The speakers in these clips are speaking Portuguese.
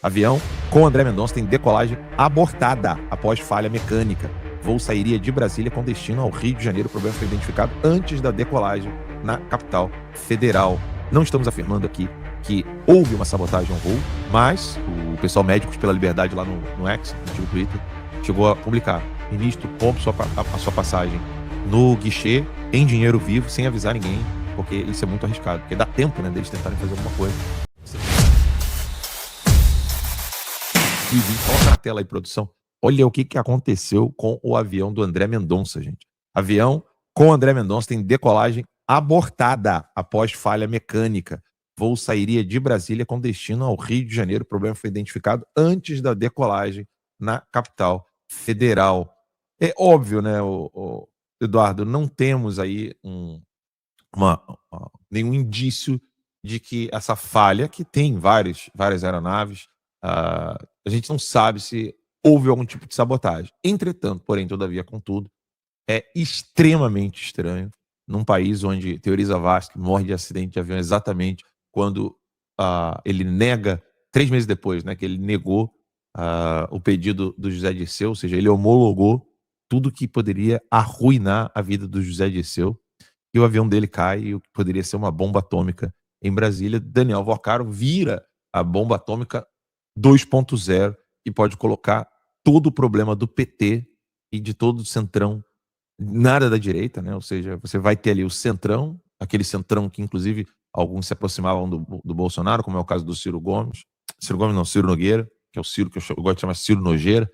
Avião com André Mendonça tem decolagem abortada após falha mecânica. Voo sairia de Brasília com destino ao Rio de Janeiro. O problema foi identificado antes da decolagem na capital federal. Não estamos afirmando aqui que houve uma sabotagem ao voo, mas o pessoal Médicos pela Liberdade lá no X, no antigo Twitter, chegou a publicar: ministro, compre a sua passagem no guichê, em dinheiro vivo, sem avisar ninguém, porque isso é muito arriscado, porque dá tempo, né, deles tentarem fazer alguma coisa. Coloca na tela aí, produção. Olha o que aconteceu com o avião do André Mendonça, gente. Avião com André Mendonça tem decolagem abortada após falha mecânica. Voo sairia de Brasília com destino ao Rio de Janeiro. O problema foi identificado antes da decolagem na capital federal. É óbvio, né, Eduardo, não temos aí nenhum indício de que essa falha, que tem várias aeronaves, a gente não sabe se houve algum tipo de sabotagem. Entretanto, porém, todavia, contudo, é extremamente estranho num país onde Teori Zavascki morre de acidente de avião exatamente quando ele nega, 3 meses depois, né, que ele negou o pedido do José Dirceu, ou seja, ele homologou tudo que poderia arruinar a vida do José Dirceu, e o avião dele cai, e o que poderia ser uma bomba atômica em Brasília. Daniel Vocaro vira a bomba atômica 2.0 e pode colocar todo o problema do PT e de todo o centrão, nada da direita, né? Ou seja, você vai ter ali o centrão, aquele centrão que inclusive alguns se aproximavam do Bolsonaro, como é o caso do Ciro Gomes. Ciro Gomes não, Ciro Nogueira, que é o Ciro que eu gosto de chamar Ciro Nogueira.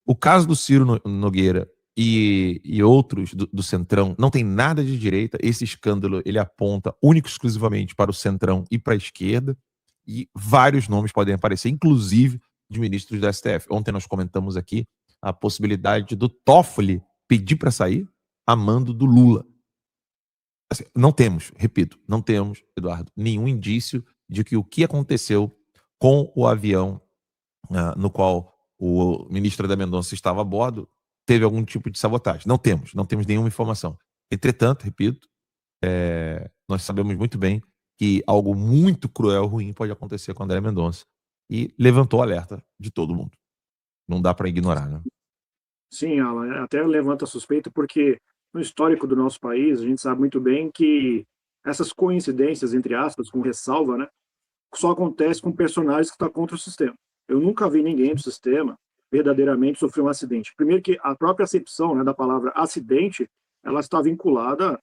O caso do Ciro Nogueira e outros do centrão não tem nada de direita. Esse escândalo ele aponta único e exclusivamente para o centrão e para a esquerda, e vários nomes podem aparecer, inclusive de ministros do STF. Ontem nós comentamos aqui a possibilidade do Toffoli pedir para sair a mando do Lula. Assim, não temos, repito, não temos, Eduardo, nenhum indício de que o que aconteceu com o avião no qual o ministro da Mendonça estava a bordo teve algum tipo de sabotagem. Não temos nenhuma informação. Entretanto, repito, nós sabemos muito bem que algo muito cruel, ruim pode acontecer com André Mendonça, e levantou o alerta de todo mundo. Não dá para ignorar, né? Sim, Alan, até levanta a suspeita porque no histórico do nosso país a gente sabe muito bem que essas coincidências, entre aspas, com ressalva, né, só acontece com personagens que estão contra o sistema. Eu nunca vi ninguém do sistema verdadeiramente sofrer um acidente. Primeiro que a própria acepção, né, da palavra acidente, ela está vinculada,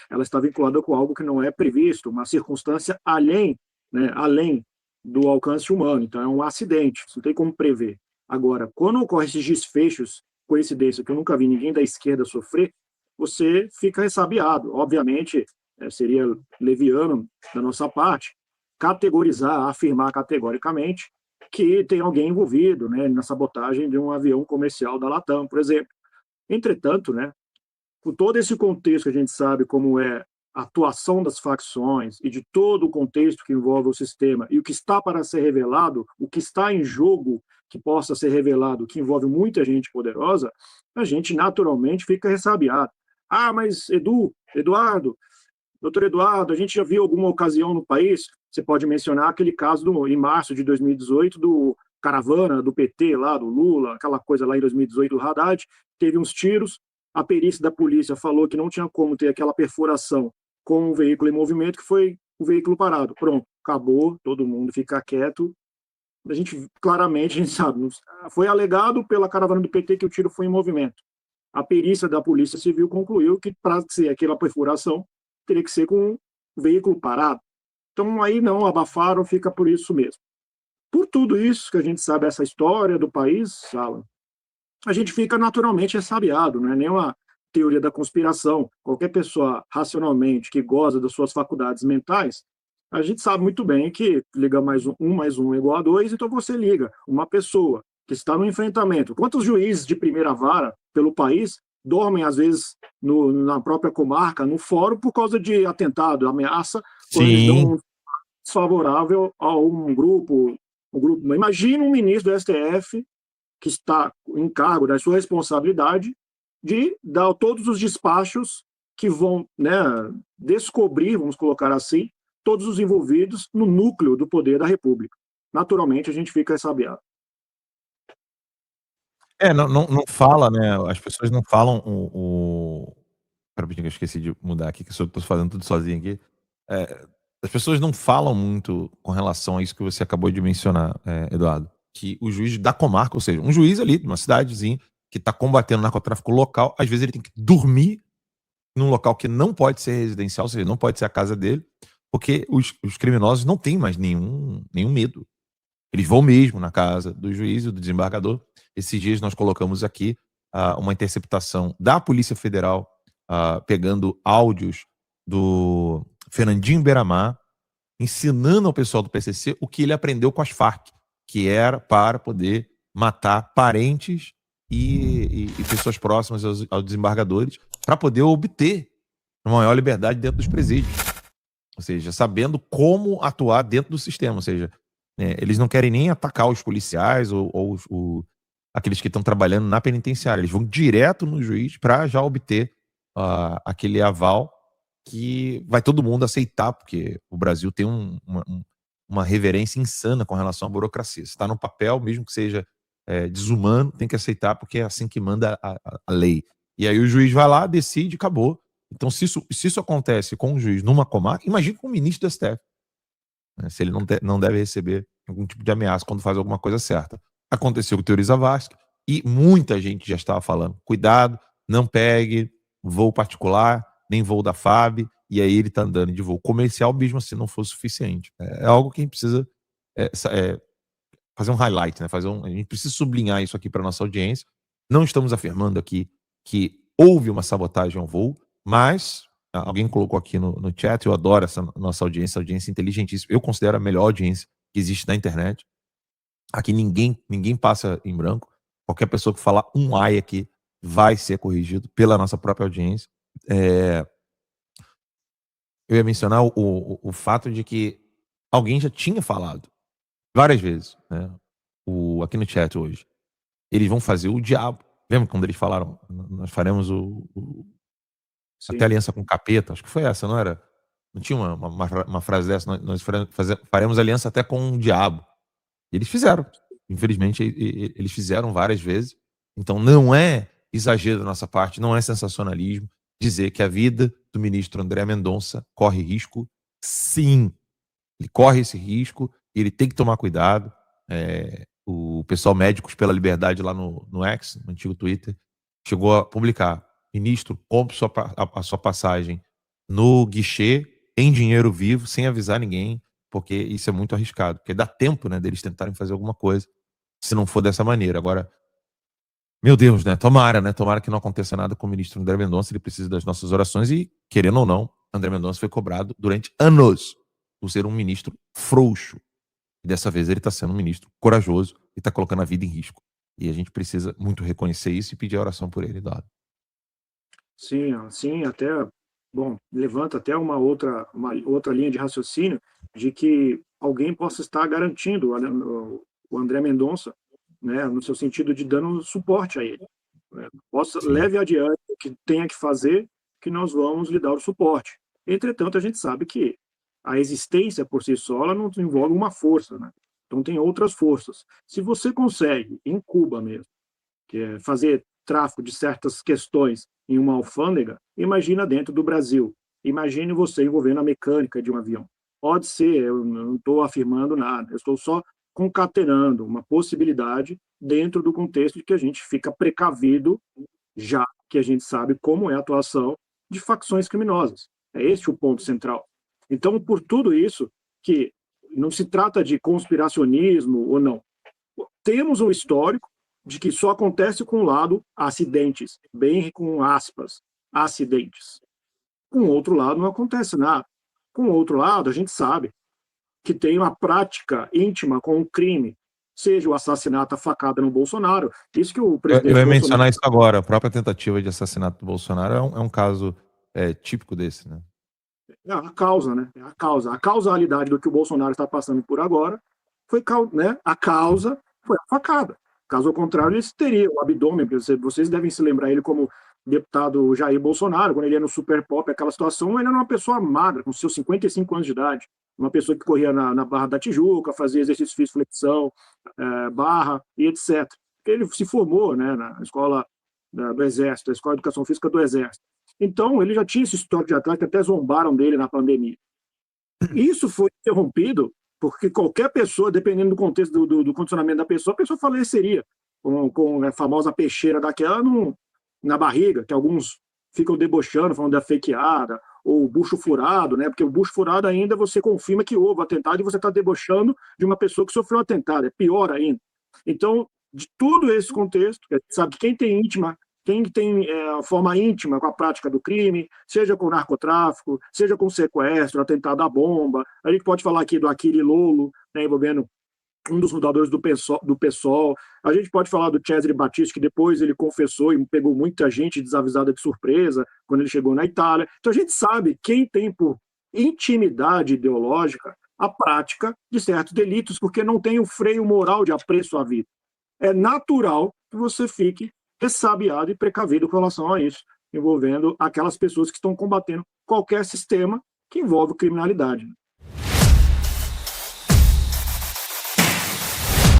ela está vinculada com algo que não é previsto, uma circunstância além, né, além do alcance humano. Então é um acidente, isso não tem como prever. Agora, quando ocorrem esses desfechos, coincidência que eu nunca vi ninguém da esquerda sofrer, você fica ressabiado. Obviamente, seria leviano da nossa parte categorizar, afirmar categoricamente que tem alguém envolvido, né, na sabotagem de um avião comercial da Latam, por exemplo. Entretanto, né, com todo esse contexto que a gente sabe como é a atuação das facções e de todo o contexto que envolve o sistema e o que está para ser revelado, o que está em jogo que possa ser revelado, que envolve muita gente poderosa, a gente naturalmente fica ressabiado. Ah, mas Eduardo, doutor Eduardo, a gente já viu alguma ocasião no país, você pode mencionar aquele caso em março de 2018 do caravana do PT lá, do Lula, aquela coisa lá em 2018 do Haddad, teve uns tiros, a perícia da polícia falou que não tinha como ter aquela perfuração com um veículo em movimento, que foi o veículo parado. Pronto, acabou, todo mundo fica quieto. A gente, claramente, a gente sabe, foi alegado pela caravana do PT que o tiro foi em movimento. A perícia da Polícia Civil concluiu que, para ser aquela perfuração, teria que ser com o veículo parado. Então, aí não, abafaram, fica por isso mesmo. Por tudo isso que a gente sabe, essa história do país, Alan, a gente fica naturalmente ressabiado, não é nenhuma teoria da conspiração. Qualquer pessoa racionalmente que goza das suas faculdades mentais, a gente sabe muito bem que liga mais um é igual a 2, então você liga uma pessoa que está no enfrentamento. Quantos juízes de primeira vara pelo país dormem, às vezes, na própria comarca, no fórum, por causa de atentado, ameaça, quando eles dão um desfavorável a um grupo. Imagina um ministro do STF que está em cargo da sua responsabilidade de dar todos os despachos que vão, né, descobrir, vamos colocar assim, todos os envolvidos no núcleo do poder da República. naturalmente a gente fica ressabiado. Não fala, né? As pessoas não falam Pera, que eu esqueci de mudar aqui, que eu tô fazendo tudo sozinho aqui. As pessoas não falam muito com relação a isso que você acabou de mencionar, Eduardo. Que o juiz da comarca, ou seja, um juiz ali, de uma cidadezinha, que está combatendo o narcotráfico local, às vezes ele tem que dormir num local que não pode ser residencial, ou seja, não pode ser a casa dele, porque os criminosos não têm mais nenhum medo. Eles vão mesmo na casa do juiz e do desembargador. Esses dias nós colocamos aqui uma interceptação da Polícia Federal pegando áudios do Fernandinho Beiramar, ensinando ao pessoal do PCC o que ele aprendeu com as Farc, que era para poder matar parentes e pessoas próximas aos desembargadores, para poder obter uma maior liberdade dentro dos presídios. Ou seja, sabendo como atuar dentro do sistema. Ou seja, eles não querem nem atacar os policiais ou aqueles que estão trabalhando na penitenciária. Eles vão direto no juiz para já obter aquele aval que vai todo mundo aceitar, porque o Brasil tem uma reverência insana com relação à burocracia. Se está no papel, mesmo que seja desumano, tem que aceitar, porque é assim que manda a lei. E aí o juiz vai lá, decide, acabou. Então, se isso acontece com um juiz numa comarca, imagine com o ministro do STF. Se ele não deve receber algum tipo de ameaça quando faz alguma coisa certa. Aconteceu com o Teori Zavascki, e muita gente já estava falando, cuidado, não pegue voo particular, nem voo da FAB, e aí ele está andando de voo comercial, mesmo assim não for suficiente. É algo que a gente precisa fazer um highlight, né? A gente precisa sublinhar isso aqui para nossa audiência. Não estamos afirmando aqui que houve uma sabotagem ao voo, mas alguém colocou aqui no chat, eu adoro essa nossa audiência inteligentíssima. Eu considero a melhor audiência que existe na internet. Aqui ninguém passa em branco. Qualquer pessoa que falar um ai aqui vai ser corrigido pela nossa própria audiência. Eu ia mencionar o fato de que alguém já tinha falado várias vezes, né? Aqui no chat hoje. Eles vão fazer o diabo. Lembra quando eles falaram, nós faremos até aliança com o capeta? Acho que foi essa, não era? Não tinha uma frase dessa? Nós faremos aliança até com o diabo. E eles fizeram. Infelizmente, eles fizeram várias vezes. Então, não é exagero da nossa parte, não é sensacionalismo dizer que a vida do ministro André Mendonça corre risco. Sim, ele corre esse risco e ele tem que tomar cuidado. O pessoal Médicos pela Liberdade lá no X, no antigo Twitter, chegou a publicar: ministro, compre a sua passagem no guichê, em dinheiro vivo, sem avisar ninguém, porque isso é muito arriscado, porque dá tempo, né, deles tentarem fazer alguma coisa, se não for dessa maneira. Agora, meu Deus, né, tomara que não aconteça nada com o ministro André Mendonça. Ele precisa das nossas orações e, querendo ou não, André Mendonça foi cobrado durante anos por ser um ministro frouxo. E dessa vez ele está sendo um ministro corajoso e está colocando a vida em risco. E a gente precisa muito reconhecer isso e pedir a oração por ele, Eduardo. Sim, até, bom, levanta até uma outra linha de raciocínio de que alguém possa estar garantindo o André Mendonça, né, no seu sentido de dando suporte a ele. Né? Leve adiante o que tenha que fazer, que nós vamos lhe dar o suporte. Entretanto, a gente sabe que a existência por si só ela não envolve uma força, né? Então tem outras forças. Se você consegue, em Cuba mesmo, que é fazer tráfico de certas questões em uma alfândega, imagina dentro do Brasil. Imagine você envolvendo a mecânica de um avião. Pode ser, eu não estou afirmando nada, eu estou só concatenando uma possibilidade dentro do contexto de que a gente fica precavido, já que a gente sabe como é a atuação de facções criminosas. É esse o ponto central. Então, por tudo isso, que não se trata de conspiracionismo ou não, temos um histórico de que só acontece com o lado acidentes, bem com aspas, acidentes. Com o outro lado não acontece nada. Com o outro lado, a gente sabe que tem uma prática íntima com o crime, seja o assassinato, a facada no Bolsonaro. Isso que o presidente Eu ia Bolsonaro... mencionar isso agora. A própria tentativa de assassinato do Bolsonaro é um caso típico desse, né? É a causa, né? É a causa. A causalidade do que o Bolsonaro está passando por agora foi, né? A causa foi a facada. Caso contrário, ele teria o abdômen. Vocês devem se lembrar ele como deputado Jair Bolsonaro, quando ele ia no Super Pop, aquela situação, ele era uma pessoa magra, com seus 55 anos de idade, uma pessoa que corria na Barra da Tijuca, fazia exercício físico, flexão, barra e etc. Ele se formou, né, na escola do Exército, a Escola de Educação Física do Exército. Então, ele já tinha esse histórico de atleta, até zombaram dele na pandemia. Isso foi interrompido porque qualquer pessoa, dependendo do contexto do condicionamento da pessoa, a pessoa faleceria com a famosa peixeira daquela na barriga, que alguns ficam debochando, falando da fakeada, ou bucho furado, né? Porque o bucho furado ainda você confirma que houve atentado e você está debochando de uma pessoa que sofreu um atentado, é pior ainda. Então, de todo esse contexto, sabe que quem tem forma íntima com a prática do crime, seja com narcotráfico, seja com sequestro, atentado à bomba, a gente pode falar aqui do Achille Lolo, né, envolvendo um dos fundadores do PSOL, a gente pode falar do Cesare Battisti, que depois ele confessou e pegou muita gente desavisada de surpresa quando ele chegou na Itália. Então a gente sabe quem tem por intimidade ideológica a prática de certos delitos, porque não tem o freio moral de apreço à vida. É natural que você fique ressabiado e precavido com relação a isso, envolvendo aquelas pessoas que estão combatendo qualquer sistema que envolve criminalidade.